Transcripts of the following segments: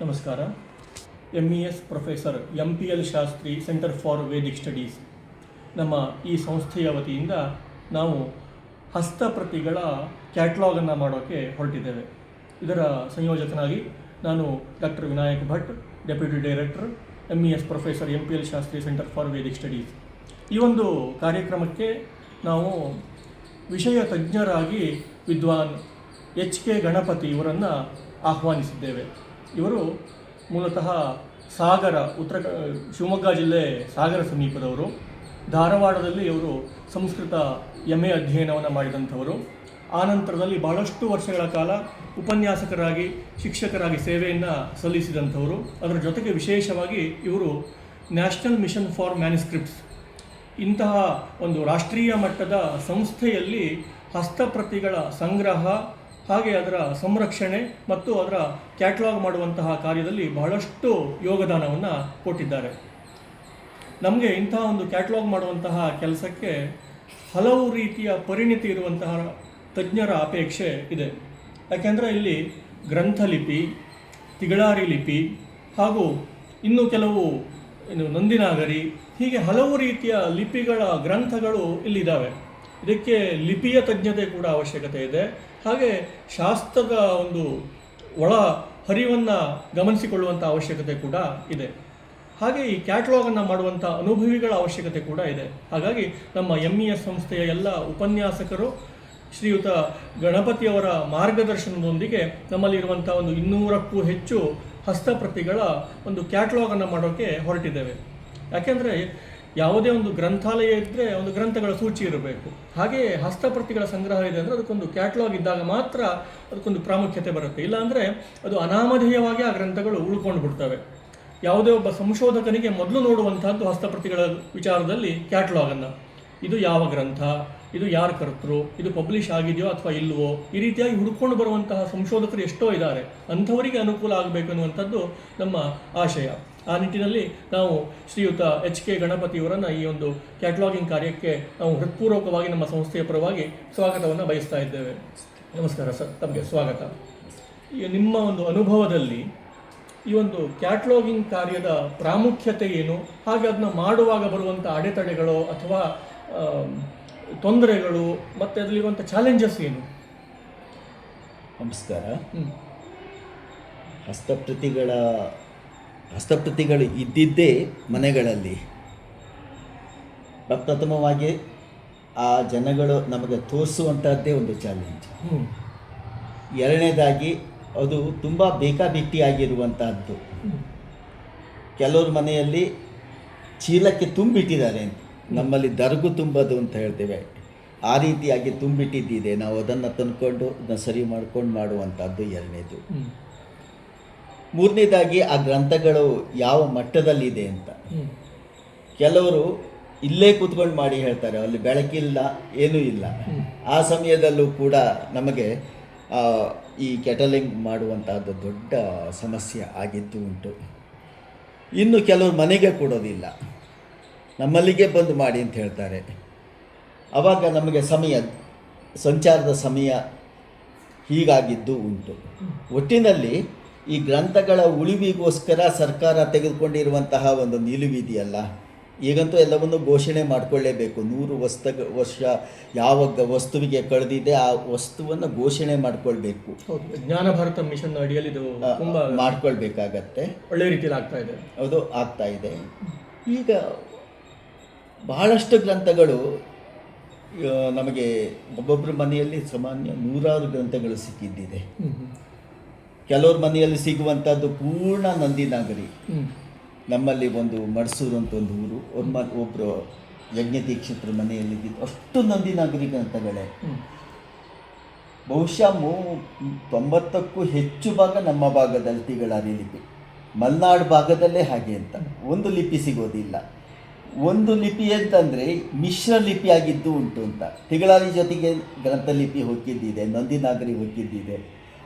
ನಮಸ್ಕಾರ. MES professor MPL Shastri centre for Vedic studies ನಮ್ಮ ಈ ಸಂಸ್ಥೆಯ ವತಿಯಿಂದ ನಾವು ಹಸ್ತಪ್ರತಿಗಳ ಕ್ಯಾಟ್ಲಾಗನ್ನು ಮಾಡೋಕ್ಕೆ ಹೊರಟಿದ್ದೇವೆ. ಇದರ ಸಂಯೋಜಕನಾಗಿ ನಾನು doctor Vinayak Bhat, deputy director, MES professor MPL Shastri centre for Vedic studies. ಈ ಒಂದು ಕಾರ್ಯಕ್ರಮಕ್ಕೆ ನಾವು ವಿಷಯ ತಜ್ಞರಾಗಿ ವಿದ್ವಾನ್ HK ಗಣಪತಿ ಇವರನ್ನು ಆಹ್ವಾನಿಸಿದ್ದೇವೆ. ಇವರು ಮೂಲತಃ ಸಾಗರ, ಶಿವಮೊಗ್ಗ ಜಿಲ್ಲೆ ಸಾಗರ ಸಮೀಪದವರು. ಧಾರವಾಡದಲ್ಲಿ ಇವರು ಸಂಸ್ಕೃತ MA ಅಧ್ಯಯನವನ್ನು ಮಾಡಿದಂಥವರು. ಆನಂತರದಲ್ಲಿ ಬಹಳಷ್ಟು ವರ್ಷಗಳ ಕಾಲ ಉಪನ್ಯಾಸಕರಾಗಿ, ಶಿಕ್ಷಕರಾಗಿ ಸೇವೆಯನ್ನು ಸಲ್ಲಿಸಿದಂಥವರು. ಅದರ ಜೊತೆಗೆ ವಿಶೇಷವಾಗಿ ಇವರು ನ್ಯಾಷನಲ್ ಮಿಷನ್ ಫಾರ್ ಮ್ಯಾನುಸ್ಕ್ರಿಪ್ಟ್ಸ್ ಇಂತಹ ಒಂದು ರಾಷ್ಟ್ರೀಯ ಮಟ್ಟದ ಸಂಸ್ಥೆಯಲ್ಲಿ ಹಸ್ತಪ್ರತಿಗಳ ಸಂಗ್ರಹ ಹಾಗೆ ಅದರ ಸಂರಕ್ಷಣೆ ಮತ್ತು ಅದರ ಕ್ಯಾಟ್ಲಾಗ್ ಮಾಡುವಂತಹ ಕಾರ್ಯದಲ್ಲಿ ಬಹಳಷ್ಟು ಯೋಗದಾನವನ್ನು ಕೊಟ್ಟಿದ್ದಾರೆ. ನಮಗೆ ಇಂತಹ ಒಂದು ಕ್ಯಾಟ್ಲಾಗ್ ಮಾಡುವಂತಹ ಕೆಲಸಕ್ಕೆ ಹಲವು ರೀತಿಯ ಪರಿಣಿತಿ ಇರುವಂತಹ ತಜ್ಞರ ಅಪೇಕ್ಷೆ ಇದೆ. ಯಾಕೆಂದರೆ ಇಲ್ಲಿ ಗ್ರಂಥಲಿಪಿ, ತಿಗಳಾರಿ ಲಿಪಿ ಹಾಗೂ ಇನ್ನೂ ಕೆಲವು ನಂದಿನಾಗರಿ, ಹೀಗೆ ಹಲವು ರೀತಿಯ ಲಿಪಿಗಳ ಗ್ರಂಥಗಳು ಇಲ್ಲಿದ್ದಾವೆ. ಇದಕ್ಕೆ ಲಿಪಿಯ ತಜ್ಞತೆ ಕೂಡ ಅವಶ್ಯಕತೆ ಇದೆ. ಹಾಗೆ ಶಾಸ್ತ್ರದ ಒಂದು ಒಳ ಹರಿವನ್ನು ಗಮನಿಸಿಕೊಳ್ಳುವಂಥ ಅವಶ್ಯಕತೆ ಕೂಡ ಇದೆ. ಹಾಗೆ ಈ ಕ್ಯಾಟ್ಲಾಗನ್ನು ಮಾಡುವಂಥ ಅನುಭವಿಗಳ ಅವಶ್ಯಕತೆ ಕೂಡ ಇದೆ. ಹಾಗಾಗಿ ನಮ್ಮ MES ಸಂಸ್ಥೆಯ ಎಲ್ಲ ಉಪನ್ಯಾಸಕರು ಶ್ರೀಯುತ ಗಣಪತಿಯವರ ಮಾರ್ಗದರ್ಶನದೊಂದಿಗೆ ನಮ್ಮಲ್ಲಿರುವಂಥ ಒಂದು 200ಕ್ಕೂ ಹೆಚ್ಚು ಹಸ್ತಪ್ರತಿಗಳ ಒಂದು ಕ್ಯಾಟ್ಲಾಗನ್ನು ಮಾಡೋಕ್ಕೆ ಹೊರಟಿದ್ದೇವೆ. ಯಾಕೆಂದರೆ ಯಾವುದೇ ಒಂದು ಗ್ರಂಥಾಲಯ ಇದ್ದರೆ ಒಂದು ಗ್ರಂಥಗಳ ಸೂಚಿ ಇರಬೇಕು. ಹಾಗೆಯೇ ಹಸ್ತಪ್ರತಿಗಳ ಸಂಗ್ರಹ ಇದೆ ಅಂದರೆ ಅದಕ್ಕೊಂದು ಕ್ಯಾಟ್ಲಾಗ್ ಇದ್ದಾಗ ಮಾತ್ರ ಅದಕ್ಕೊಂದು ಪ್ರಾಮುಖ್ಯತೆ ಬರುತ್ತೆ. ಇಲ್ಲಾಂದರೆ ಅದು ಅನಾಮಧೇಯವಾಗಿ ಆ ಗ್ರಂಥಗಳು ಉಳ್ಕೊಂಡು ಬಿಡ್ತವೆ. ಯಾವುದೇ ಒಬ್ಬ ಸಂಶೋಧಕನಿಗೆ ಮೊದಲು ನೋಡುವಂತಹದ್ದು ಹಸ್ತಪ್ರತಿಗಳ ವಿಚಾರದಲ್ಲಿ ಕ್ಯಾಟ್ಲಾಗನ್ನು. ಇದು ಯಾವ ಗ್ರಂಥ, ಇದು ಯಾರ ಕರ್ತರು, ಇದು ಪಬ್ಲಿಷ್ ಆಗಿದೆಯೋ ಅಥವಾ ಇಲ್ವೋ, ಈ ರೀತಿಯಾಗಿ ಹುಡುಕೊಂಡು ಬರುವಂತಹ ಸಂಶೋಧಕರು ಎಷ್ಟೋ ಇದ್ದಾರೆ. ಅಂಥವರಿಗೆ ಅನುಕೂಲ ಆಗಬೇಕು ಅನ್ನುವಂಥದ್ದು ನಮ್ಮ ಆಶಯ. ಆ ನಿಟ್ಟಿನಲ್ಲಿ ನಾವು ಶ್ರೀಯುತ HK ಗಣಪತಿಯವರನ್ನು ಈ ಒಂದು ಕ್ಯಾಟ್ಲಾಗಿಂಗ್ ಕಾರ್ಯಕ್ಕೆ ನಾವು ಹೃತ್ಪೂರ್ವಕವಾಗಿ ನಮ್ಮ ಸಂಸ್ಥೆಯ ಪರವಾಗಿ ಸ್ವಾಗತವನ್ನು ಬಯಸ್ತಾ ಇದ್ದೇವೆ. ನಮಸ್ಕಾರ ಸರ್, ತಮಗೆ ಸ್ವಾಗತ. ಈ ನಿಮ್ಮ ಒಂದು ಅನುಭವದಲ್ಲಿ ಈ ಒಂದು ಕ್ಯಾಟ್ಲಾಗಿಂಗ್ ಕಾರ್ಯದ ಪ್ರಾಮುಖ್ಯತೆ ಏನು, ಹಾಗೆ ಅದನ್ನ ಮಾಡುವಾಗ ಬರುವಂಥ ಅಡೆತಡೆಗಳು ಅಥವಾ ತೊಂದರೆಗಳು ಮತ್ತು ಅದರಲ್ಲಿರುವಂಥ ಚಾಲೆಂಜಸ್ ಏನು? ನಮಸ್ಕಾರ. ಹಸ್ತಪ್ರತಿಗಳು ಇದ್ದಿದ್ದೇ ಮನೆಗಳಲ್ಲಿ. ಪ್ರಪ್ರಥಮವಾಗಿ ಆ ಜನಗಳು ನಮಗೆ ತೋರಿಸುವಂಥದ್ದೇ ಒಂದು ಚಾಲೆಂಜ್. ಎರಡನೇದಾಗಿ ಅದು ತುಂಬ ಬೇಕಾಬಿಟ್ಟಿಯಾಗಿರುವಂತಹದ್ದು. ಕೆಲವ್ರ ಮನೆಯಲ್ಲಿ ಚೀಲಕ್ಕೆ ತುಂಬಿಟ್ಟಿದ್ದಾರೆ, ನಮ್ಮಲ್ಲಿ ದರ್ಗು ತುಂಬೋದು ಅಂತ ಹೇಳ್ತೇವೆ, ಆ ರೀತಿಯಾಗಿ ತುಂಬಿಟ್ಟಿದ್ದಿದೆ. ನಾವು ಅದನ್ನು ತಂದ್ಕೊಂಡು ಅದನ್ನು ಸರಿ ಮಾಡ್ಕೊಂಡು ಮಾಡುವಂಥದ್ದು ಎರಡನೇದು. ಮೂರನೇದಾಗಿ ಆ ಗ್ರಂಥಗಳು ಯಾವ ಮಟ್ಟದಲ್ಲಿದೆ ಅಂತ. ಕೆಲವರು ಇಲ್ಲೇ ಕೂತ್ಕೊಂಡು ಮಾಡಿ ಹೇಳ್ತಾರೆ, ಅಲ್ಲಿ ಬೆಳಕಿಲ್ಲ, ಏನೂ ಇಲ್ಲ. ಆ ಸಮಯದಲ್ಲೂ ಕೂಡ ನಮಗೆ ಈ ಕ್ಯಾಟಲಿಂಗ್ ಮಾಡುವಂಥದ್ದು ದೊಡ್ಡ ಸಮಸ್ಯೆ ಆಗಿದ್ದು ಉಂಟು. ಇನ್ನು ಕೆಲವರು ಮನೆಗೆ ಕೊಡೋದಿಲ್ಲ, ನಮ್ಮಲ್ಲಿಗೆ ಬಂದು ಮಾಡಿ ಅಂತ ಹೇಳ್ತಾರೆ. ಆವಾಗ ನಮಗೆ ಸಂಚಾರದ ಸಮಯ ಹೀಗಾಗಿದ್ದು ಉಂಟು. ಒಟ್ಟಿನಲ್ಲಿ ಈ ಗ್ರಂಥಗಳ ಉಳಿವಿಗೋಸ್ಕರ ಸರ್ಕಾರ ತೆಗೆದುಕೊಂಡಿರುವಂತಹ ಒಂದು ನಿಲುವಿದೆಯಲ್ಲ, ಈಗಂತೂ ಎಲ್ಲವನ್ನು ಘೋಷಣೆ ಮಾಡಿಕೊಳ್ಳೇಬೇಕು. 100 ವರ್ಷ ಯಾವ ವಸ್ತುವಿಗೆ ಕಳೆದಿದೆ ಆ ವಸ್ತುವನ್ನು ಘೋಷಣೆ ಮಾಡಿಕೊಳ್ಬೇಕು. ಜ್ಞಾನ ಭಾರತ ಮಿಷನ್ ಅಡಿಯಲ್ಲಿ ಇದು ತುಂಬ ಮಾಡ್ಕೊಳ್ಬೇಕಾಗತ್ತೆ. ಒಳ್ಳೆ ರೀತಿಯಲ್ಲಿ ಆಗ್ತಾ ಇದೆ. ಹೌದು, ಆಗ್ತಾ ಇದೆ. ಈಗ ಬಹಳಷ್ಟು ಗ್ರಂಥಗಳು ನಮಗೆ ಒಬ್ಬೊಬ್ಬರ ಮನೆಯಲ್ಲಿ ಸಾಮಾನ್ಯ 100 ಗ್ರಂಥಗಳು ಸಿಕ್ಕಿದ್ದಿದೆ. ಕೆಲವ್ರ ಮನೆಯಲ್ಲಿ ಸಿಗುವಂಥದ್ದು ಪೂರ್ಣ ನಂದಿನಾಗರಿ. ನಮ್ಮಲ್ಲಿ ಒಂದು ಮಡ್ಸೂರು ಅಂತ ಒಂದು ಊರು, ಒಬ್ಬರು ಯಜ್ಞದೀಕ್ಷಿತರ ಮನೆಯಲ್ಲಿದ್ದಿದ್ದು ಅಷ್ಟು ನಂದಿನಾಗರಿ ಗ್ರಂಥಗಳೇ. ಬಹುಶಃ 90ಕ್ಕೂ ಹೆಚ್ಚು ಭಾಗ ನಮ್ಮ ಭಾಗದಲ್ಲಿ ತಿಗಳಾರಿ ಲಿಪಿ, ಮಲೆನಾಡು ಭಾಗದಲ್ಲೇ ಹಾಗೆ ಅಂತ ಒಂದು ಲಿಪಿ ಸಿಗೋದಿಲ್ಲ. ಒಂದು ಲಿಪಿ ಅಂತಂದರೆ ಮಿಶ್ರ ಲಿಪಿಯಾಗಿದ್ದು ಉಂಟು ಅಂತ. ತಿಗಳಾರಿ ಜೊತೆಗೆ ಗ್ರಂಥಲಿಪಿ ಹೊಕ್ಕಿದ್ದಿದೆ, ನಂದಿನಾಗರಿ ಹೊಕ್ಕಿದ್ದಿದೆ.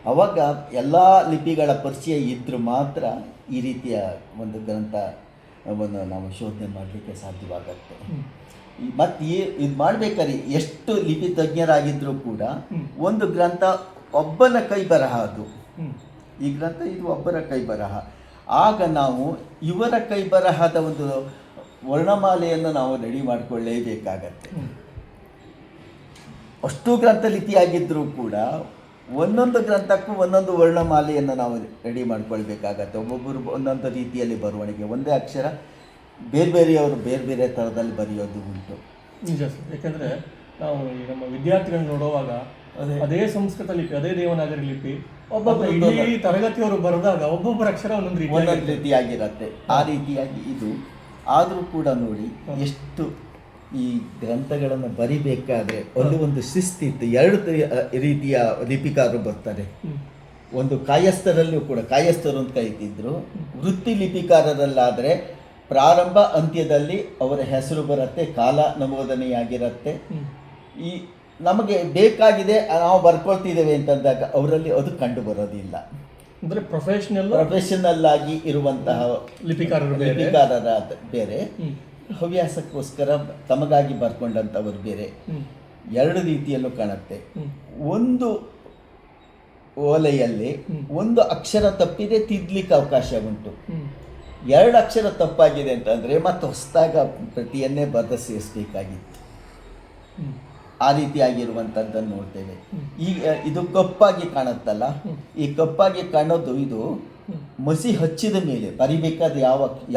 ಆವಾಗ ಎಲ್ಲ ಲಿಪಿಗಳ ಪರಿಚಯ ಇದ್ದರೂ ಮಾತ್ರ ಈ ರೀತಿಯ ಒಂದು ಗ್ರಂಥವನ್ನು ನಾವು ಶೋಧನೆ ಮಾಡಲಿಕ್ಕೆ ಸಾಧ್ಯವಾಗತ್ತೆ. ಮತ್ತು ಇದು ಮಾಡಬೇಕಾದ್ರೆ ಎಷ್ಟು ಲಿಪಿ ತಜ್ಞರಾಗಿದ್ದರೂ ಕೂಡ ಒಂದು ಗ್ರಂಥ ಒಬ್ಬನ ಕೈ ಬರಹ ಅದು. ಈ ಗ್ರಂಥ ಇದು ಒಬ್ಬರ ಕೈ ಬರಹ. ಆಗ ನಾವು ಇವರ ಕೈ ಬರಹದ ಒಂದು ವರ್ಣಮಾಲೆಯನ್ನು ನಾವು ರೆಡಿ ಮಾಡಿಕೊಳ್ಳೇಬೇಕಾಗತ್ತೆ. ಅಷ್ಟು ಗ್ರಂಥ ಲಿಪಿಯಾಗಿದ್ದರೂ ಕೂಡ ಒಂದೊಂದು ಗ್ರಂಥಕ್ಕೂ ಒಂದೊಂದು ವರ್ಣಮಾಲೆಯನ್ನು ನಾವು ರೆಡಿ ಮಾಡ್ಕೊಳ್ಬೇಕಾಗತ್ತೆ. ಒಬ್ಬೊಬ್ಬರು ಒಂದೊಂದು ರೀತಿಯಲ್ಲಿ ಬರವಣಿಗೆ, ಒಂದೇ ಅಕ್ಷರ ಬೇರೆ ಬೇರೆಯವರು ಬೇರೆ ಬೇರೆ ಥರದಲ್ಲಿ ಬರೆಯೋದು ಉಂಟು. ನಿಜ ಸರ್, ಯಾಕಂದರೆ ನಾವು ಈ ನಮ್ಮ ವಿದ್ಯಾರ್ಥಿಗಳನ್ನ ನೋಡುವಾಗ ಅದೇ ಸಂಸ್ಕೃತ ಲಿಪಿ, ಅದೇ ದೇವನಾಗರಿ ಲಿಪಿ, ಒಬ್ಬೊಬ್ಬರು ಇಡೀ ತರಗತಿಯವರು ಬರೆದಾಗ ಒಬ್ಬೊಬ್ಬರ ಅಕ್ಷರ ಒಂದೊಂದು ರೀತಿಯಾಗಿರುತ್ತೆ. ಆ ರೀತಿಯಾಗಿ ಇದು ಆದರೂ ಕೂಡ ನೋಡಿ ಎಷ್ಟು ಈ ಗ್ರಂಥಗಳನ್ನು ಬರಿಬೇಕಾದ್ರೆ ಒಂದು ಶಿಸ್ತಿತ್ತು. ಎರಡು ರೀತಿಯ ಲಿಪಿಕಾರರು ಬರ್ತಾರೆ. ಒಂದು ಕಾಯಸ್ಥರಲ್ಲೂ ಕೂಡ ಕಾಯಸ್ಥರು ಅಂತ ಕರೀತಿದ್ರು. ವೃತ್ತಿ ಲಿಪಿಕಾರರಲ್ಲಾದರೆ ಪ್ರಾರಂಭ ಅಂತ್ಯದಲ್ಲಿ ಅವರ ಹೆಸರು ಬರುತ್ತೆ, ಕಾಲ ನಮೂದನೆಯಾಗಿರುತ್ತೆ. ಈ ನಮಗೆ ಬೇಕಾಗಿದೆ ನಾವು ಬರ್ಕೊಳ್ತಿದ್ದೇವೆ ಅಂತಂದಾಗ ಅವರಲ್ಲಿ ಅದು ಕಂಡು ಬರೋದಿಲ್ಲ. ಅಂದರೆ ಪ್ರೊಫೆಷನಲ್ ಆಗಿ ಇರುವಂತಹ ಲಿಪಿಕಾರರ ಬೇರೆ, ಹವ್ಯಾಸಕ್ಕೋಸ್ಕರ ತಮಗಾಗಿ ಬರ್ಕೊಂಡಂಥವ್ರು ಬೇರೆ. ಎರಡು ರೀತಿಯಲ್ಲೂ ಕಾಣುತ್ತೆ. ಒಂದು ಓಲೆಯಲ್ಲಿ ಒಂದು ಅಕ್ಷರ ತಪ್ಪಿದೆ, ತಿದ್ದಲಿಕ್ಕೆ ಅವಕಾಶ ಉಂಟು. ಎರಡು ಅಕ್ಷರ ತಪ್ಪಾಗಿದೆ ಅಂತಂದರೆ ಮತ್ತೆ ಹೊಸದಾಗ ಪ್ರತಿಯನ್ನೇ ಬರೆದು ಸೇರಿಸಬೇಕಾಗಿತ್ತು. ಆ ರೀತಿಯಾಗಿರುವಂಥದ್ದನ್ನು ನೋಡ್ತೇವೆ. ಈಗ ಇದು ಕಪ್ಪಾಗಿ ಕಾಣುತ್ತಲ್ಲ, ಈ ಕಪ್ಪಾಗಿ ಕಾಣೋದು ಇದು ಮಸಿ ಹಚ್ಚಿದ ಮೇಲೆ ಬರಿಬೇಕಾದ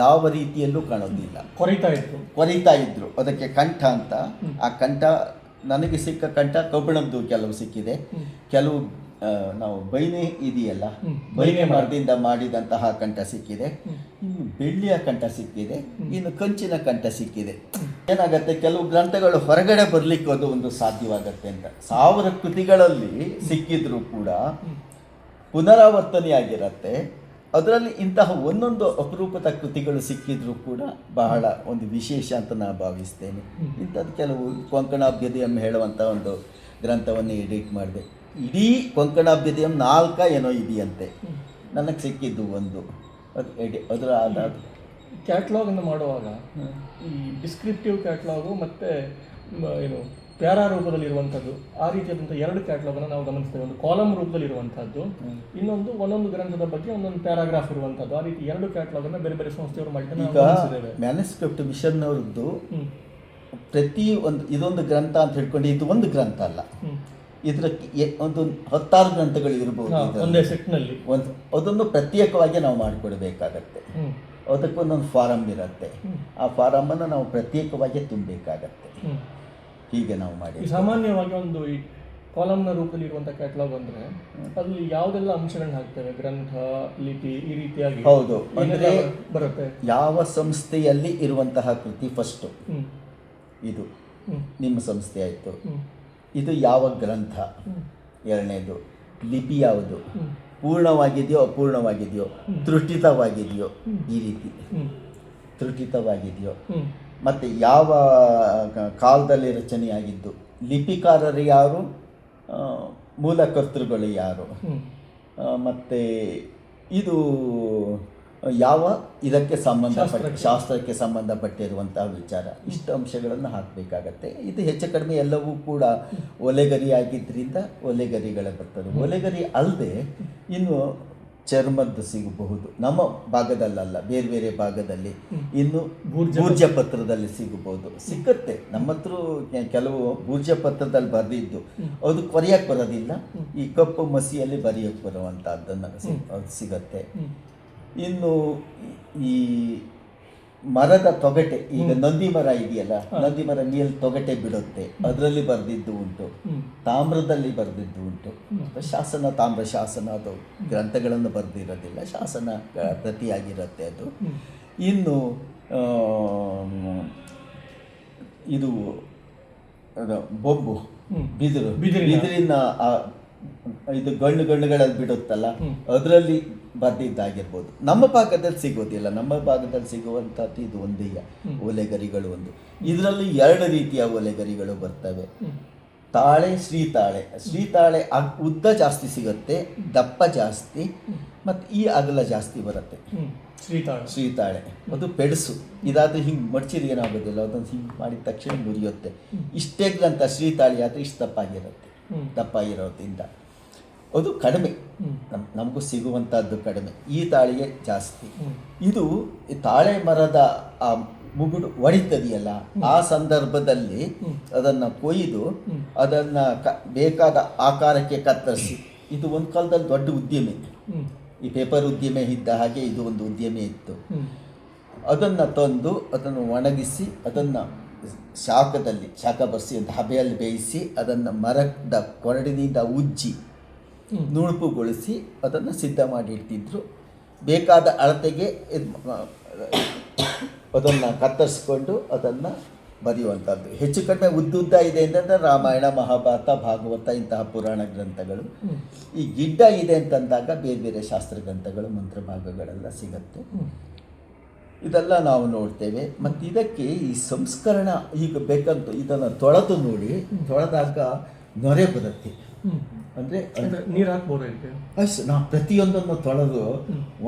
ಯಾವ ರೀತಿಯಲ್ಲೂ ಕಾಣೋದಿಲ್ಲ. ಕೊರಿತಾ ಇದ್ರು. ಅದಕ್ಕೆ ಕಂಠ ಅಂತ. ಆ ಕಂಠ ನನಗೆ ಸಿಕ್ಕ ಕಂಠ ಕಬ್ಬಿಣದ್ದು ಕೆಲವು ಸಿಕ್ಕಿದೆ, ಕೆಲವು ನಾವು ಬೈನೆ ಇದೆಯಲ್ಲ, ಬೈನೆ ಮರದಿಂದ ಮಾಡಿದಂತಹ ಕಂಠ ಸಿಕ್ಕಿದೆ, ಇನ್ನು ಬೆಳ್ಳಿಯ ಕಂಠ ಸಿಕ್ಕಿದೆ, ಇನ್ನು ಕಂಚಿನ ಕಂಠ ಸಿಕ್ಕಿದೆ. ಏನಾಗತ್ತೆ, ಕೆಲವು ಗ್ರಂಥಗಳು ಹೊರಗಡೆ ಬರಲಿಕ್ಕೆ ಅದು ಒಂದು ಸಾಧ್ಯವಾಗತ್ತೆ ಅಂತ. 1000 ಕೃತಿಗಳಲ್ಲಿ ಸಿಕ್ಕಿದ್ರೂ ಕೂಡ ಪುನರಾವರ್ತನೆಯಾಗಿರತ್ತೆ. ಅದರಲ್ಲಿ ಇಂತಹ ಒಂದೊಂದು ಅಪರೂಪದ ಕೃತಿಗಳು ಸಿಕ್ಕಿದ್ರೂ ಕೂಡ ಬಹಳ ಒಂದು ವಿಶೇಷ ಅಂತ ನಾನು ಭಾವಿಸ್ತೇನೆ. ಇಂಥದ್ದು ಕೆಲವು ಕೊಂಕಣಾಭ್ಯುದಯಂ ಹೇಳುವಂಥ ಒಂದು ಗ್ರಂಥವನ್ನು ಎಡಿಟ್ ಮಾಡಿದೆ. ಇಡೀ ಕೊಂಕಣಾಭ್ಯುದಯಂ 4 ಏನೋ ಇದೆಯಂತೆ, ನನಗೆ ಸಿಕ್ಕಿದ್ದು ಒಂದು. ಅದರ ಕ್ಯಾಟ್ಲಾಗನ್ನು ಮಾಡುವಾಗ ಈ ಡಿಸ್ಕ್ರಿಪ್ಟಿವ್ ಕ್ಯಾಟ್ಲಾಗು ಮತ್ತು ಏನು ಪ್ಯಾರಾ ರೂಪದಲ್ಲಿರುವಂಥದ್ದು, ಆ ರೀತಿಯಾದಂಥ 2 ಕ್ಯಾಟ್ಲಾಗನ್ನು ನಾವು ಗಮನಿಸ್ತೇವೆ. ಒಂದು ಕಾಲಮ್ ರೂಪದಲ್ಲಿರುವಂಥದ್ದು, ಇನ್ನೊಂದು ಒಂದೊಂದು ಗ್ರಂಥದ ಬಗ್ಗೆ ಒಂದೊಂದು ಪ್ಯಾರಾಗ್ರಾಫ್ ಇರುವಂಥದ್ದು. ಆ ರೀತಿ 2 ಕ್ಯಾಟ್ಲಾಗನ್ನು ಬೇರೆ ಬೇರೆ ಸಂಸ್ಥೆಯವರು ಮಾಡಿದ್ದಾರೆ. ಈಗ ಮ್ಯಾನುಸ್ಕ್ರಿಪ್ಟ್ ಮಿಷನ್ ಅವ್ರದ್ದು ಪ್ರತಿ ಒಂದು ಇದೊಂದು ಗ್ರಂಥ ಅಂತ ಹೇಳ್ಕೊಂಡು ಇದು ಒಂದು ಗ್ರಂಥ ಅಲ್ಲ, ಇದರ ಒಂದು 10 ಗ್ರಂಥಗಳು ಇರಬಹುದು ಒಂದೇ ಸೆಟ್ನಲ್ಲಿ. ಅದನ್ನು ಪ್ರತ್ಯೇಕವಾಗಿ ನಾವು ಮಾಡಿಕೊಡ್ಬೇಕಾಗತ್ತೆ. ಅದಕ್ಕೊಂದೊಂದು ಫಾರಮ್ ಇರುತ್ತೆ. ಆ ಫಾರಮನ್ನು ನಾವು ಪ್ರತ್ಯೇಕವಾಗಿ ತುಂಬಬೇಕಾಗತ್ತೆ. ಹೀಗೆ ನಾವು ಮಾಡಿ ಸಾಮಾನ್ಯವಾಗಿ ಒಂದು ಈ ಕಾಲಮ್ನ ರೂಪದಲ್ಲಿ ಇರುವಂಥ ಕ್ಯಾಟ್ಲಾಗ್ ಅಂದರೆ ಅಲ್ಲಿ ಯಾವುದೆಲ್ಲ ಅಂಶಗಳನ್ನ ಹಾಕ್ತೇವೆ, ಗ್ರಂಥ, ಲಿಪಿ, ಈ ರೀತಿಯಾಗಿ. ಹೌದು, ಅಂದರೆ ಬರುತ್ತೆ. ಯಾವ ಸಂಸ್ಥೆಯಲ್ಲಿ ಇರುವಂತಹ ಕೃತಿ ಫಸ್ಟು, ಇದು ನಿಮ್ಮ ಸಂಸ್ಥೆ ಆಯಿತು, ಇದು ಯಾವ ಗ್ರಂಥ, ಎರಡನೇದು ಲಿಪಿ ಯಾವುದು, ಪೂರ್ಣವಾಗಿದೆಯೋ ಅಪೂರ್ಣವಾಗಿದೆಯೋ, ತೃಟಿತವಾಗಿದೆಯೋ, ಈ ರೀತಿ ತೃಟಿತವಾಗಿದೆಯೋ, ಮತ್ತು ಯಾವ ಕಾಲದಲ್ಲಿ ರಚನೆಯಾಗಿದ್ದು, ಲಿಪಿಕಾರರು ಯಾರು, ಮೂಲಕರ್ತೃಗಳು ಯಾರು, ಮತ್ತು ಇದು ಯಾವ ಇದಕ್ಕೆ ಶಾಸ್ತ್ರಕ್ಕೆ ಸಂಬಂಧಪಟ್ಟಿರುವಂತಹ ವಿಚಾರ, ಇಷ್ಟು ಅಂಶಗಳನ್ನು ಹಾಕಬೇಕಾಗತ್ತೆ. ಇದು ಹೆಚ್ಚು ಕಡಿಮೆ ಎಲ್ಲವೂ ಕೂಡ ಒಲೆಗರಿ ಆಗಿದ್ದರಿಂದ ಒಲೆಗರಿಗಳೇ ಬರ್ತದೆ. ಒಲೆಗರಿ ಅಲ್ಲದೆ ಇನ್ನು ಚರ್ಮದ್ದು ಸಿಗಬಹುದು, ನಮ್ಮ ಭಾಗದಲ್ಲ, ಬೇರೆ ಬೇರೆ ಭಾಗದಲ್ಲಿ ಇನ್ನು ಭೂರ್ಜ ಪತ್ರದಲ್ಲಿ ಸಿಗಬಹುದು, ಸಿಕ್ಕತ್ತೆ. ನಮ್ಮ ಹತ್ರ ಕೆಲವು ಭೂರ್ಜ ಪತ್ರದಲ್ಲಿ ಬರೆದಿದ್ದು ಅದು ಕೊರೆಯಕ್ಕೆ ಬರೋದಿಲ್ಲ, ಈ ಕಪ್ಪು ಮಸಿಯಲ್ಲಿ ಬರೆಯಕ್ಕೆ ಬರುವಂಥದ್ದನ್ನು ಅದು ಸಿಗತ್ತೆ. ಇನ್ನು ಈ ಮರದ ತೊಗಟೆ, ಈಗ ನಂದಿ ಮರ ಇದೆಯಲ್ಲ, ನಂದಿ ಮರ ಮೇಲೆ ತೊಗಟೆ ಬಿಡುತ್ತೆ, ಅದರಲ್ಲಿ ಬರೆದಿದ್ದು ಉಂಟು, ತಾಮ್ರದಲ್ಲಿ ಬರೆದಿದ್ದು ಉಂಟು. ಶಾಸನ, ತಾಮ್ರ ಶಾಸನ, ಅದು ಗ್ರಂಥಗಳನ್ನು ಬರೆದಿರೋದಿಲ್ಲ, ಶಾಸನ ಪ್ರತಿಯಾಗಿರುತ್ತೆ ಅದು. ಇನ್ನು ಇದು ಬೊಂಬು, ಬಿದಿರಿನ ಇದು ಗಣ್ಣುಗಳಲ್ಲಿ ಬಿಡುತ್ತಲ್ಲ, ಅದರಲ್ಲಿ ಬರೆದಿದ್ದಾಗಿರ್ಬೋದು. ನಮ್ಮ ಭಾಗದಲ್ಲಿ ಸಿಗೋದಿಲ್ಲ. ನಮ್ಮ ಭಾಗದಲ್ಲಿ ಸಿಗುವಂಥದ್ದು ಇದು ಒಂದೇ ಒಲೆಗರಿಗಳು. ಒಂದು ಇದರಲ್ಲಿ 2 ರೀತಿಯ ಒಲೆಗರಿಗಳು ಬರ್ತವೆ, ತಾಳೆ, ಶ್ರೀತಾಳೆ. ಶ್ರೀತಾಳೆ ಉದ್ದ ಜಾಸ್ತಿ ಸಿಗುತ್ತೆ, ದಪ್ಪ ಜಾಸ್ತಿ, ಮತ್ತು ಈ ಅಗಲ ಜಾಸ್ತಿ ಬರುತ್ತೆ. ಶ್ರೀತಾಳೆ ಅದು ಪೆಡಸು. ಇದಾದರೆ ಹಿಂಗೆ ಮಡ್ಚಿದ ಏನಾಗೋದಿಲ್ಲ, ಅದನ್ನು ಹಿಂಗೆ ಮಾಡಿದ ತಕ್ಷಣ ಮುರಿಯುತ್ತೆ. ಇಷ್ಟೇ ಗ್ರಂಥ ಶ್ರೀತಾಳಿ ಆದರೆ ಇಷ್ಟು ದಪ್ಪ ಇರೋದ್ರಿಂದ. ಅದು ಕಡಿಮೆ, ಹ್ಮ್. ನಮಗೂ ಸಿಗುವಂಥದ್ದು ಕಡಿಮೆ, ಈ ತಾಳಿಗೆ ಜಾಸ್ತಿ. ಹ್ಮ್. ಇದು ಈ ತಾಳೆ ಮರದ ಆ ಮುಗುಡು ಒಡಿತದೆಯಲ್ಲ, ಆ ಸಂದರ್ಭದಲ್ಲಿ ಅದನ್ನು ಕೊಯ್ದು ಅದನ್ನು ಬೇಕಾದ ಆಕಾರಕ್ಕೆ ಕತ್ತರಿಸಿ, ಇದು ಒಂದು ಕಾಲದಲ್ಲಿ ದೊಡ್ಡ ಉದ್ಯಮೆ. ಹ್ಮ್. ಈ ಪೇಪರ್ ಉದ್ಯಮ ಇದ್ದ ಹಾಗೆ ಇದು ಒಂದು ಉದ್ಯಮೆ ಇತ್ತು. ಹ್ಮ್. ಅದನ್ನು ತಂದು ಅದನ್ನು ಒಣಗಿಸಿ ಅದನ್ನು ಶಾಖ ಬರ್ಸಿ ಅಂತ ಹಬೆಯಲ್ಲಿ ಬೇಯಿಸಿ ಅದನ್ನು ಮರದ ಕೊರಡಿನಿಂದ ಉಜ್ಜಿ ನುಣುಪುಗೊಳಿಸಿ ಅದನ್ನು ಸಿದ್ಧ ಮಾಡಿಡ್ತಿದ್ರು. ಬೇಕಾದ ಅಳತೆಗೆ ಅದನ್ನು ಕತ್ತರಿಸ್ಕೊಂಡು ಅದನ್ನು ಬರೆಯುವಂಥದ್ದು. ಹೆಚ್ಚು ಕಡಿಮೆ ಉದ್ದುದ್ದ ಇದೆ ಅಂತಂದರೆ ರಾಮಾಯಣ, ಮಹಾಭಾರತ, ಭಾಗವತ ಇಂತಹ ಪುರಾಣ ಗ್ರಂಥಗಳು. ಈ ಗಿಡ್ಡ ಇದೆ ಅಂತಂದಾಗ ಬೇರೆ ಬೇರೆ ಶಾಸ್ತ್ರ ಗ್ರಂಥಗಳು, ಮಂತ್ರಭಾಗಗಳೆಲ್ಲ ಸಿಗತ್ತೆ. ಇದೆಲ್ಲ ನಾವು ನೋಡ್ತೇವೆ. ಮತ್ತು ಇದಕ್ಕೆ ಈ ಸಂಸ್ಕರಣ ಈಗ ಬೇಕಂತ ಇದನ್ನು ತೊಳೆದು ನೋಡಿ, ತೊಳೆದಾಗ ನೊರೆ ಬರುತ್ತೆ. ಅಂದರೆ ನೀರು ಹಾಕ್ಬೋದು ಇದಕ್ಕೆ? ಅಷ್ಟು ನಾವು ಪ್ರತಿಯೊಂದನ್ನು ತೊಳೆದು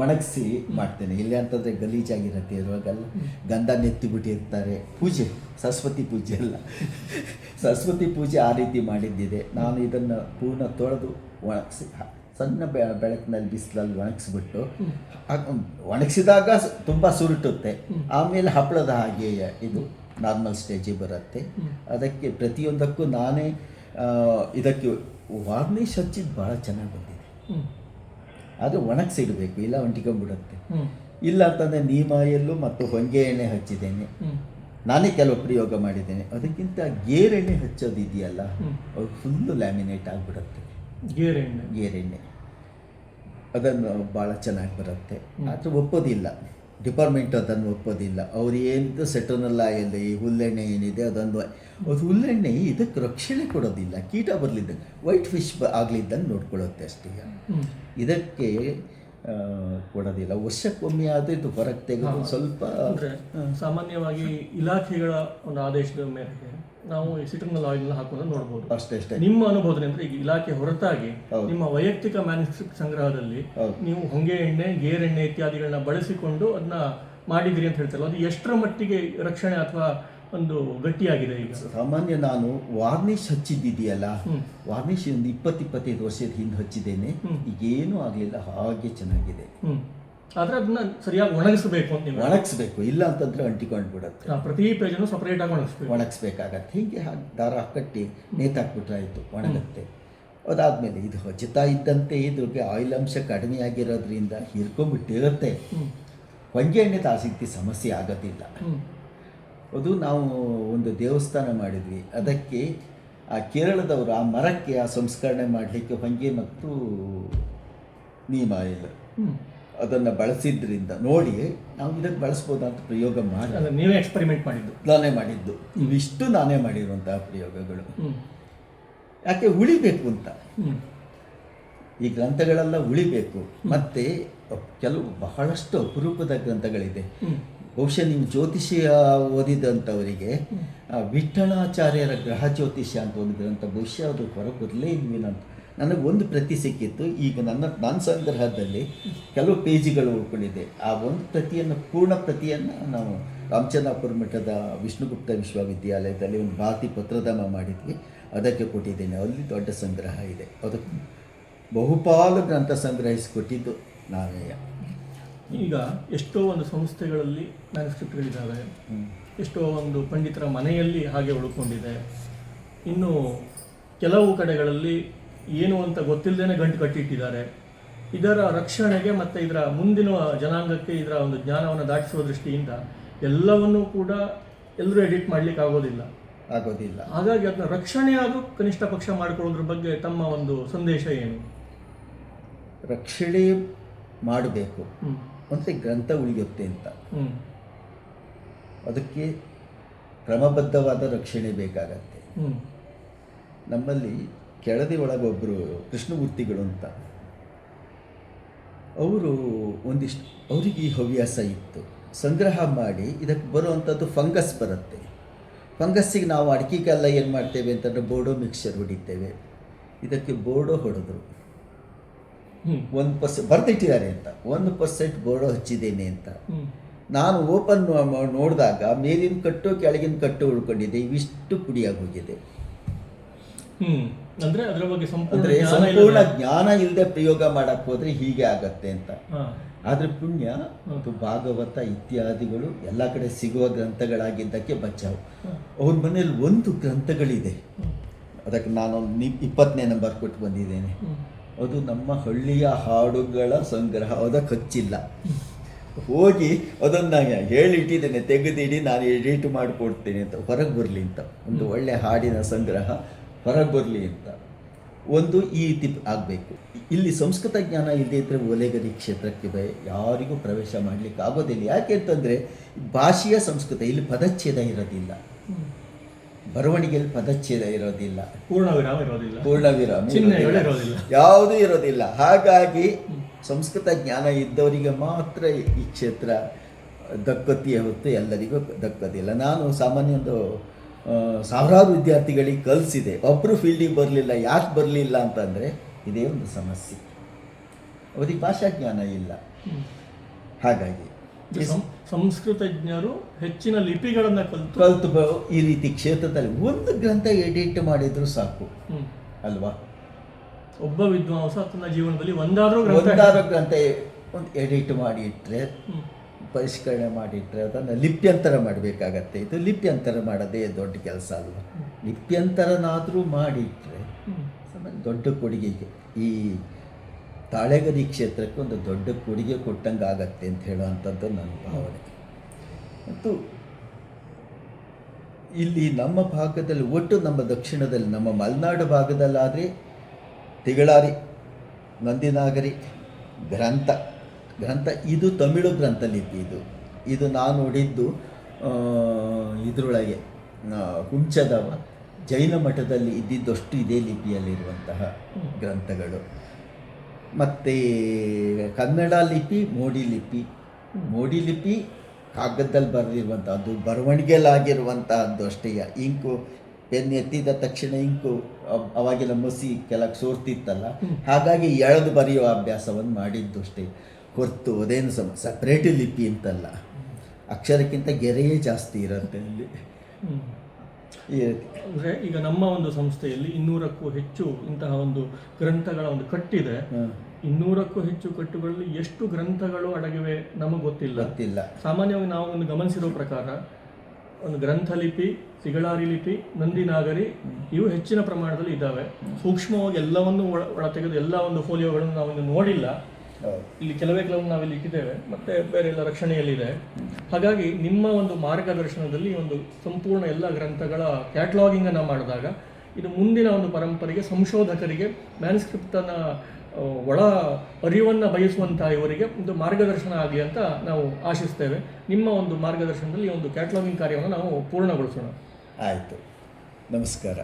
ಒಣಗಿಸಿ ಮಾಡ್ತೇನೆ. ಇಲ್ಲ ಅಂತಂದರೆ ಗಲೀಜಾಗಿರುತ್ತೆ. ಇರುವಾಗೆಲ್ಲ ಗಂಧ ನೆತ್ತಿಬಿಟ್ಟಿರ್ತಾರೆ. ಪೂಜೆ, ಸರಸ್ವತಿ ಪೂಜೆ ಅಲ್ಲ, ಸರಸ್ವತಿ ಪೂಜೆ ಆ ರೀತಿ ಮಾಡಿದ್ದಿದೆ. ನಾನು ಇದನ್ನು ಪೂರ್ಣ ತೊಳೆದು ಒಣಗಿಸಿ ಸಣ್ಣ ಬೆಳಕಿನಲ್ಲಿ ಬಿಸಿಲಲ್ಲಿ ಒಣಗಿಸ್ಬಿಟ್ಟು, ಒಣಗಿಸಿದಾಗ ತುಂಬ ಸುರುಟುತ್ತೆ, ಆಮೇಲೆ ಹಪ್ಪಳದ ಹಾಗೆ ಇದು ನಾರ್ಮಲ್ ಸ್ಟೇಜಿಗೆ ಬರುತ್ತೆ. ಅದಕ್ಕೆ ಪ್ರತಿಯೊಂದಕ್ಕೂ ನಾನೇ ಇದಕ್ಕೆ ವಾರ್ನಿಷ್ ಹಚ್ಚಿದ್ದು ಭಾಳ ಚೆನ್ನಾಗಿ ಬಂದಿದೆ. ಆದರೆ ಒಣಗಿಸಿಡಬೇಕು, ಇಲ್ಲ ಅಂಟಿಕೊಂಡ್ಬಿಡುತ್ತೆ. ಇಲ್ಲ ಅಂತಂದರೆ ನೀಮಾಯಲ್ಲೂ ಮತ್ತು ಹೊಂಗೆ ಎಣ್ಣೆ ಹಚ್ಚಿದ್ದೇನೆ, ನಾನೇ ಕೆಲವು ಪ್ರಯೋಗ ಮಾಡಿದ್ದೇನೆ. ಅದಕ್ಕಿಂತ ಗೇರೆಣ್ಣೆ ಹಚ್ಚೋದು ಇದೆಯಲ್ಲ, ಅದು ಫುಲ್ಲು ಲ್ಯಾಮಿನೇಟ್ ಆಗಿಬಿಡುತ್ತೆ. ಗೇರೆಣ್ಣೆ ಅದನ್ನು ಭಾಳ ಚೆನ್ನಾಗಿ ಬರುತ್ತೆ. ಆದರೆ ಒಪ್ಪೋದಿಲ್ಲ, ಡಿಪಾರ್ಟ್ಮೆಂಟ್ ಅದನ್ನು ಒಪ್ಪೋದಿಲ್ಲ. ಅವ್ರು ಏನು ಸೆಟೋನಲ್ ಆಯಿಲ್, ಈ ಹುಲ್ಲೆಣ್ಣೆ ಏನಿದೆ ಅದು ಹುಲ್ಲೆಣ್ಣೆ ಇದಕ್ಕೆ ರಕ್ಷಣೆ ಕೊಡೋದಿಲ್ಲ. ಕೀಟ ಬರಲಿದ್ದಂಗೆ, ವೈಟ್ ಫಿಶ್ ಆಗಲಿದ್ದಂಗೆ ನೋಡ್ಕೊಳ್ಳುತ್ತೆ ಅಷ್ಟೇ. ಇದಕ್ಕೆ ಕೊಡೋದಿಲ್ಲ. ವರ್ಷಕ್ಕೊಮ್ಮೆ ಆದರೂ ಇದು ಹೊರಗೆ ತೆಗೆದು ಸ್ವಲ್ಪ. ಸಾಮಾನ್ಯವಾಗಿ ಇಲಾಖೆಗಳ ಒಂದು ಆದೇಶದ ಮೇರೆಗೆ ನಾವು ಸಿಟ್ರನಲ್ ಆಯಿಲ್ ಹಾಕೊಂಡು ನೋಡ್ಬೋದು ಅಷ್ಟೇ. ನಿಮ್ಮ ಅನುಭವದಲ್ಲಿ ಅಂದ್ರೆ ಈಗ ಇಲಾಖೆ ಹೊರತಾಗಿ ನಿಮ್ಮ ವೈಯಕ್ತಿಕ ಮ್ಯಾನುಫ್ಯಾಕ್ಚರಿಂಗ್ ಸಂಗ್ರಹದಲ್ಲಿ ನೀವು ಹೊಂಗೆ ಎಣ್ಣೆ, ಗೇರೆಣ್ಣೆ ಇತ್ಯಾದಿಗಳನ್ನ ಬಳಸಿಕೊಂಡು ಅದನ್ನ ಮಾಡಿದಿರಿ ಅಂತ ಹೇಳ್ತಾರಲ್ಲ, ಅದು ಎಷ್ಟರ ಮಟ್ಟಿಗೆ ರಕ್ಷಣೆ ಅಥವಾ ಒಂದು ಗಟ್ಟಿಯಾಗಿದೆ? ಈಗ ಸಾಮಾನ್ಯ ನಾನು ವಾರ್ನಿಷ್ ಹಚ್ಚಿದ್ದಿದೆಯಲ್ಲ, ವಾರ್ನಿಷ್ ಒಂದು 20-25 ವರ್ಷದ ಹಿಂದೆ ಹಚ್ಚಿದ್ದೇನೆ. ಈಗೇನೂ ಆಗಲಿಲ್ಲ, ಹಾಗೆ ಚೆನ್ನಾಗಿದೆ. ಆದ್ರೆ ಅದನ್ನ ಸರಿಯಾಗಿ ಒಣಗಿಸಬೇಕು ಅಂತ ನೀವು ಒಣಗಿಸ್ಬೇಕು, ಇಲ್ಲ ಅಂತಂದ್ರೆ ಅಂಟಿಕೊಂಡು ಬಿಡುತ್ತೆ. ಪ್ರತಿ ಪೇಜನ್ನು ಸಪರೇಟ್ ಆಗಿ ಒಣಗಿಸ್ಬೇಕಾಗತ್ತೆ. ಹೀಗೆ ದಾರ ಕಟ್ಟಿ ನೇತಾಕ್ಬಿಟ್ರೆ ಆಯಿತು, ಒಣಗುತ್ತೆ. ಅದಾದಮೇಲೆ ಇದು ಹಚ್ಚುತ್ತಾ ಇದ್ದಂತೆ ಇದ್ರಿಗೆ ಆಯಿಲ್ ಅಂಶ ಕಡಿಮೆ ಆಗಿರೋದ್ರಿಂದ ಹೀರ್ಕೊಂಡ್ಬಿಟ್ಟಿರುತ್ತೆ. ಹೊಂಗೆ ಎಣ್ಣೆ ಆಸಕ್ತಿ ಸಮಸ್ಯೆ ಆಗೋದಿಲ್ಲ. ಅದು ನಾವು ಒಂದು ದೇವಸ್ಥಾನ ಮಾಡಿದ್ವಿ, ಅದಕ್ಕೆ ಆ ಕೇರಳದವರು ಆ ಮರಕ್ಕೆ ಆ ಸಂಸ್ಕರಣೆ ಮಾಡಲಿಕ್ಕೆ ಹೊಂಗೆ ಮತ್ತು ನೀಮ್ ಆಯಿಲ್ ಅದನ್ನು ಬಳಸಿದ್ರಿಂದ ನೋಡಿ ನಾವು ಇದಕ್ಕೆ ಬಳಸ್ಬೋದು ಅಂತ ಪ್ರಯೋಗ ಮಾಡಿ. ನೀವೇ ಎಕ್ಸ್ಪೆರಿಮೆಂಟ್ ಮಾಡಿದ್ದು? ನಾನೇ ಮಾಡಿದ್ದು. ಇವಿಷ್ಟು ನಾನೇ ಮಾಡಿರುವಂತಹ ಪ್ರಯೋಗಗಳು. ಯಾಕೆ ಉಳಿಬೇಕು ಅಂತ, ಈ ಗ್ರಂಥಗಳೆಲ್ಲ ಉಳಿಬೇಕು. ಮತ್ತು ಕೆಲವು ಬಹಳಷ್ಟು ಅಪರೂಪದ ಗ್ರಂಥಗಳಿದೆ. ಬಹುಶಃ ನೀವು ಜ್ಯೋತಿಷ್ಯ ಓದಿದಂಥವರಿಗೆ ವಿಠ್ಠಲಾಚಾರ್ಯರ ಗ್ರಹ ಜ್ಯೋತಿಷ್ಯ ಅಂತ ಒಂದು ಗ್ರಂಥ, ಬಹುಶಃ ಅದು ಹೊರಗೆ ಬರಲೇ ಇಲ್ವೇನೋ ಅಂತ ನನಗೆ ಒಂದು ಪ್ರತಿ ಸಿಕ್ಕಿತ್ತು. ಈಗ ನನ್ನ ಸಂಗ್ರಹದಲ್ಲಿ ಕೆಲವು ಪೇಜಿಗಳು ಉಳ್ಕೊಂಡಿದೆ. ಆ ಒಂದು ಪ್ರತಿಯನ್ನು, ಪೂರ್ಣ ಪ್ರತಿಯನ್ನು ನಾವು ರಾಮಚಂದ್ರಾಪುರ ಮಠದ ವಿಷ್ಣುಗುಪ್ತ ವಿಶ್ವವಿದ್ಯಾಲಯದಲ್ಲಿ ಒಂದು ಭಾರತಿ ಪತ್ರಧಾಮ ಮಾಡಿದ್ವಿ, ಅದಕ್ಕೆ ಕೊಟ್ಟಿದ್ದೇನೆ. ಅಲ್ಲಿ ದೊಡ್ಡ ಸಂಗ್ರಹ ಇದೆ. ಅದಕ್ಕೆ ಬಹುಪಾಲು ಗ್ರಂಥ ಸಂಗ್ರಹಿಸಿಕೊಟ್ಟಿದ್ದು ನಾವೇ. ಈಗ ಎಷ್ಟೋ ಒಂದು ಸಂಸ್ಥೆಗಳಲ್ಲಿ ಮ್ಯಾನುಸ್ಕ್ರಿಪ್ಟ್ಗಳಿದ್ದಾವೆ, ಎಷ್ಟೋ ಒಂದು ಪಂಡಿತರ ಮನೆಯಲ್ಲಿ ಹಾಗೆ ಉಳ್ಕೊಂಡಿದೆ. ಇನ್ನು ಕೆಲವು ಕಡೆಗಳಲ್ಲಿ ಏನು ಅಂತ ಗೊತ್ತಿಲ್ಲದೇನೆ ಗಂಟು ಕಟ್ಟಿಟ್ಟಿದ್ದಾರೆ. ಇದರ ರಕ್ಷಣೆಗೆ ಮತ್ತು ಇದರ ಮುಂದಿನ ಜನಾಂಗಕ್ಕೆ ಇದರ ಒಂದು ಜ್ಞಾನವನ್ನು ದಾಟಿಸುವ ದೃಷ್ಟಿಯಿಂದ ಎಲ್ಲವನ್ನೂ ಕೂಡ ಎಲ್ಲರೂ ಎಡಿಟ್ ಮಾಡಲಿಕ್ಕೆ ಆಗೋದಿಲ್ಲ. ಹಾಗಾಗಿ ಅದನ್ನ ರಕ್ಷಣೆ ಆದರೂ ಕನಿಷ್ಠ ಪಕ್ಷ ಮಾಡಿಕೊಳ್ಳೋದ್ರ ಬಗ್ಗೆ ತಮ್ಮ ಒಂದು ಸಂದೇಶ ಏನು? ರಕ್ಷಣೆ ಮಾಡಬೇಕು ಮತ್ತು ಗ್ರಂಥ ಉಳಿಯುತ್ತೆ ಅಂತ. ಅದಕ್ಕೆ ಕ್ರಮಬದ್ಧವಾದ ರಕ್ಷಣೆ ಬೇಕಾಗತ್ತೆ. ನಮ್ಮಲ್ಲಿ ಕೆಳದಿ ಒಳಗೊಬ್ಬರು ಕೃಷ್ಣಮೂರ್ತಿಗಳು ಅಂತ, ಅವರು ಒಂದಿಷ್ಟು ಅವರಿಗೆ ಈ ಹವ್ಯಾಸ ಇತ್ತು. ಸಂಗ್ರಹ ಮಾಡಿ ಇದಕ್ಕೆ ಬರುವಂಥದ್ದು ಫಂಗಸ್ ಬರುತ್ತೆ. ಫಂಗಸ್ಸಿಗೆ ನಾವು ಅಡಿಕೆಗೆಲ್ಲ ಏನು ಮಾಡ್ತೇವೆ ಅಂತಂದರೆ ಬೋರ್ಡೋ ಮಿಕ್ಸ್ಚರ್ ಹೊಡಿತೇವೆ. ಇದಕ್ಕೆ ಬೋರ್ಡೋ ಹೊಡೆದ್ರು. 1% ಬರೆದಿಟ್ಟಿದ್ದಾರೆ ಅಂತ, 1% ಬೋರ್ಡೋ ಹಚ್ಚಿದ್ದೇನೆ ಅಂತ. ನಾನು ಓಪನ್ ನೋಡಿದಾಗ ಮೇಲಿನ ಕಟ್ಟು ಕೆಳಗಿನ ಕಟ್ಟು ಉಳ್ಕೊಂಡಿದೆ, ಇವಿಷ್ಟು ಪುಡಿಯಾಗಿ ಹೋಗಿದೆ. ಅಂದ್ರೆ ಅದರ ಬಗ್ಗೆ ಸಂಪೂರ್ಣ ಅಂದ್ರೆ ಜ್ಞಾನ ಸಂಪೂರ್ಣ ಇಲ್ಲದೆ- ಜ್ಞಾನ ಇಲ್ಲದೆ ಪ್ರಯೋಗ ಮಾಡಕ್ ಹೋದ್ರೆ ಹೀಗೆ ಆಗತ್ತೆ ಅಂತ. ಹಾ. ಆದ್ರೆ ಪುಣ್ಯ ಮತ್ತು ಭಾಗವತ ಇತ್ಯಾದಿಗಳು ಎಲ್ಲ ಕಡೆ ಸಿಗುವ ಗ್ರಂಥಗಳಾಗಿದ್ದಕ್ಕೆ ಬಚಾವು. ಅವ್ರ ಮನೇಲಿ ಒಂದು ಗ್ರಂಥಗಳಿದೆ, ಅದಕ್ಕೆ ನಾನು 20ನೇ ನಂಬರ್ ಕೊಟ್ಟು ಬಂದಿದ್ದೇನೆ. ಅದು ನಮ್ಮ ಹಳ್ಳಿಯ ಹಾಡುಗಳ ಸಂಗ್ರಹ. ಅದಕ್ಕೆ ಹಚ್ಚಿಲ್ಲ, ಹೋಗಿ ಅದನ್ನು ಹೇಳಿಟ್ಟಿದ್ದೇನೆ, ತೆಗೆದಿಡಿ ನಾನು ಎಡಿಟ್ ಮಾಡಿಕೊಡ್ತೇನೆ ಅಂತ, ಹೊರಗೆ ಬರಲಿ ಅಂತ. ಒಂದು ಒಳ್ಳೆ ಹಾಡಿನ ಸಂಗ್ರಹ ಹೊರಗೆ ಬರಲಿ ಅಂತ. ಒಂದು ಈ ರೀತಿ ಆಗಬೇಕು. ಇಲ್ಲಿ ಸಂಸ್ಕೃತ ಜ್ಞಾನ ಇಲ್ಲದೆ ಇದ್ದರೆ ಓಲೆಗರಿ ಕ್ಷೇತ್ರಕ್ಕೆ ಯಾರಿಗೂ ಪ್ರವೇಶ ಮಾಡಲಿಕ್ಕೆ ಆಗೋದಿಲ್ಲ. ಯಾಕೆ ಅಂತಂದರೆ ಭಾಷೆಯ ಸಂಸ್ಕೃತ, ಇಲ್ಲಿ ಪದಚ್ಛೇದ ಇರೋದಿಲ್ಲ, ಬರವಣಿಗೆಯಲ್ಲಿ ಪದಚ್ಛೇದ ಇರೋದಿಲ್ಲ, ಪೂರ್ಣ ವಿರಾಮ ಇರೋದಿಲ್ಲ, ಪೂರ್ಣ ವಿರಾಮ ಚಿಹ್ನೆಗಳು ಇರೋದಿಲ್ಲ, ಯಾವುದೂ ಇರೋದಿಲ್ಲ. ಹಾಗಾಗಿ ಸಂಸ್ಕೃತ ಜ್ಞಾನ ಇದ್ದವರಿಗೆ ಮಾತ್ರ ಈ ಕ್ಷೇತ್ರ ದಕ್ಕತಿಯೇ ಹೊತ್ತು ಎಲ್ಲರಿಗೂ ದಕ್ಕೋದಿಲ್ಲ. ನಾನು ಸಾಮಾನ್ಯ ಒಂದು ಸಾವಿರಾರು ವಿದ್ಯಾರ್ಥಿಗಳಿಗೆ ಕಲಿಸಿದೆ, ಒಬ್ಬರು ಫೀಲ್ಡಿಗೆ ಬರಲಿಲ್ಲ. ಯಾಕೆ ಬರಲಿಲ್ಲ ಅಂತಂದರೆ ಇದೇ ಒಂದು ಸಮಸ್ಯೆ, ಅವರಿಗೆ ಭಾಷಾ ಜ್ಞಾನ ಇಲ್ಲ. ಹಾಗಾಗಿ ಸಂಸ್ಕೃತಜ್ಞರು ಹೆಚ್ಚಿನ ಲಿಪಿಗಳನ್ನು ಕಲಿತು ಈ ರೀತಿ ಕ್ಷೇತ್ರದಲ್ಲಿ ಒಂದು ಗ್ರಂಥ ಎಡಿಟ್ ಮಾಡಿದ್ರು ಸಾಕು ಅಲ್ವಾ. ಒಬ್ಬ ವಿದ್ವಾಂಸ ತನ್ನ ಜೀವನದಲ್ಲಿ ಒಂದಾದ್ರೂ ಗ್ರಂಥ ಗ್ರಂಥ ಒಂದು ಎಡಿಟ್ ಮಾಡಿ ಇಟ್ಟರೆ, ಪರಿಷ್ಕರಣೆ ಮಾಡಿಟ್ರೆ ಅದನ್ನು ಲಿಪ್ಯಂತರ ಮಾಡಬೇಕಾಗತ್ತೆ. ಇದು ಲಿಪ್ಯಂತರ ಮಾಡೋದೇ ದೊಡ್ಡ ಕೆಲಸ ಅಲ್ವಾ. ಲಿಪ್ಯಂತರನಾದರೂ ಮಾಡಿಟ್ರೆ ದೊಡ್ಡ ಕೊಡುಗೆ ಈ ತಾಳೆಗರಿ ಕ್ಷೇತ್ರಕ್ಕೆ ಒಂದು ದೊಡ್ಡ ಕೊಡುಗೆ ಕೊಟ್ಟಂಗೆ ಆಗತ್ತೆ ಅಂತ ಹೇಳುವಂಥದ್ದು ನನ್ನ ಭಾವನೆ. ಮತ್ತು ಇಲ್ಲಿ ನಮ್ಮ ಭಾಗದಲ್ಲಿ, ಒಟ್ಟು ನಮ್ಮ ದಕ್ಷಿಣದಲ್ಲಿ, ನಮ್ಮ ಮಲೆನಾಡು ಭಾಗದಲ್ಲಾದರೆ ತಿಗಳಾರಿ, ನಂದಿನಾಗರಿ ಗ್ರಂಥ ಇದು ತಮಿಳು ಗ್ರಂಥ ಲಿಪಿ. ಇದು ನಾನು ನೋಡಿದ್ದು ಇದರೊಳಗೆ ಹುಂಚದವ ಜೈನ ಮಠದಲ್ಲಿ ಇದ್ದಿದ್ದಷ್ಟು ಇದೇ ಲಿಪಿಯಲ್ಲಿರುವಂತಹ ಗ್ರಂಥಗಳು. ಮತ್ತು ಕನ್ನಡ ಲಿಪಿ ಮೋಡಿ ಲಿಪಿ ಕಾಗದದಲ್ಲಿ ಬರೆದಿರುವಂಥದ್ದು, ಬರವಣಿಗೆಲಾಗಿರುವಂತಹದ್ದು ಅಷ್ಟೇ. ಇಂಕು ಪೆನ್ ಎತ್ತಿದ ತಕ್ಷಣ ಇಂಕು ಅವಾಗಿನ ಮಸಿ ಕೆಳಗೆ ಸೋರ್ತಿತ್ತಲ್ಲ, ಹಾಗಾಗಿ ಎಳೆದು ಬರೆಯುವ ಅಭ್ಯಾಸವನ್ನು ಮಾಡಿದ್ದು ಅಷ್ಟೇ ಹೊರತು ಅದೇನು ಸಪ್ರೇಟ್ ಲಿಪಿ ಅಂತಲ್ಲ. ಅಕ್ಷರಕ್ಕಿಂತ ಗೆರೆಯೇ ಜಾಸ್ತಿ ಇರುತ್ತೆ ಇಲ್ಲಿ. ಅಂದರೆ ಈಗ ನಮ್ಮ ಒಂದು ಸಂಸ್ಥೆಯಲ್ಲಿ 200ಕ್ಕೂ ಹೆಚ್ಚು ಇಂತಹ ಒಂದು ಗ್ರಂಥಗಳ ಒಂದು ಕಟ್ಟಿದೆ. 200ಕ್ಕೂ ಹೆಚ್ಚು ಕಟ್ಟುಗಳಲ್ಲಿ ಎಷ್ಟು ಗ್ರಂಥಗಳು ಅಡಗಿವೆ ನಮಗೆ ಗೊತ್ತಿಲ್ಲ. ಸಾಮಾನ್ಯವಾಗಿ ನಾವು ಒಂದು ಗಮನಿಸಿರೋ ಪ್ರಕಾರ ಒಂದು ಗ್ರಂಥಲಿಪಿ, ಸಿಗಳಾರಿ ಲಿಪಿ, ನಂದಿನಾಗರಿ ಇವು ಹೆಚ್ಚಿನ ಪ್ರಮಾಣದಲ್ಲಿ ಇದ್ದಾವೆ. ಸೂಕ್ಷ್ಮವಾಗಿ ಎಲ್ಲವನ್ನು ಒಳ ತೆಗೆದು ಎಲ್ಲ ಒಂದು ಫೋಲಿಯೋಗಳನ್ನು ನಾವು ನೋಡಿಲ್ಲ. ಇಲ್ಲಿ ಕೆಲವು ನಾವಿಲ್ಲಿ ಇಟ್ಟಿದ್ದೇವೆ, ಮತ್ತೆ ಬೇರೆ ಎಲ್ಲ ರಕ್ಷಣೆಯಲ್ಲಿದೆ. ಹಾಗಾಗಿ ನಿಮ್ಮ ಒಂದು ಮಾರ್ಗದರ್ಶನದಲ್ಲಿ ಒಂದು ಸಂಪೂರ್ಣ ಎಲ್ಲ ಗ್ರಂಥಗಳ ಕ್ಯಾಟ್ಲಾಗಿಂಗ್ ಅನ್ನು ಮಾಡಿದಾಗ ಇದು ಮುಂದಿನ ಒಂದು ಪರಂಪರೆಗೆ, ಸಂಶೋಧಕರಿಗೆ, ಮ್ಯಾನ್ಸ್ಕ್ರಿಪ್ಟನ್ನು ಒಳ ಅರಿವನ್ನು ಬಯಸುವಂತಹ ಇವರಿಗೆ ಒಂದು ಮಾರ್ಗದರ್ಶನ ಆಗಲಿ ಅಂತ ನಾವು ಆಶಿಸ್ತೇವೆ. ನಿಮ್ಮ ಒಂದು ಮಾರ್ಗದರ್ಶನದಲ್ಲಿ ಒಂದು ಕ್ಯಾಟ್ಲಾಗಿಂಗ್ ಕಾರ್ಯವನ್ನು ನಾವು ಪೂರ್ಣಗೊಳಿಸೋಣ. ಆಯಿತು, ನಮಸ್ಕಾರ.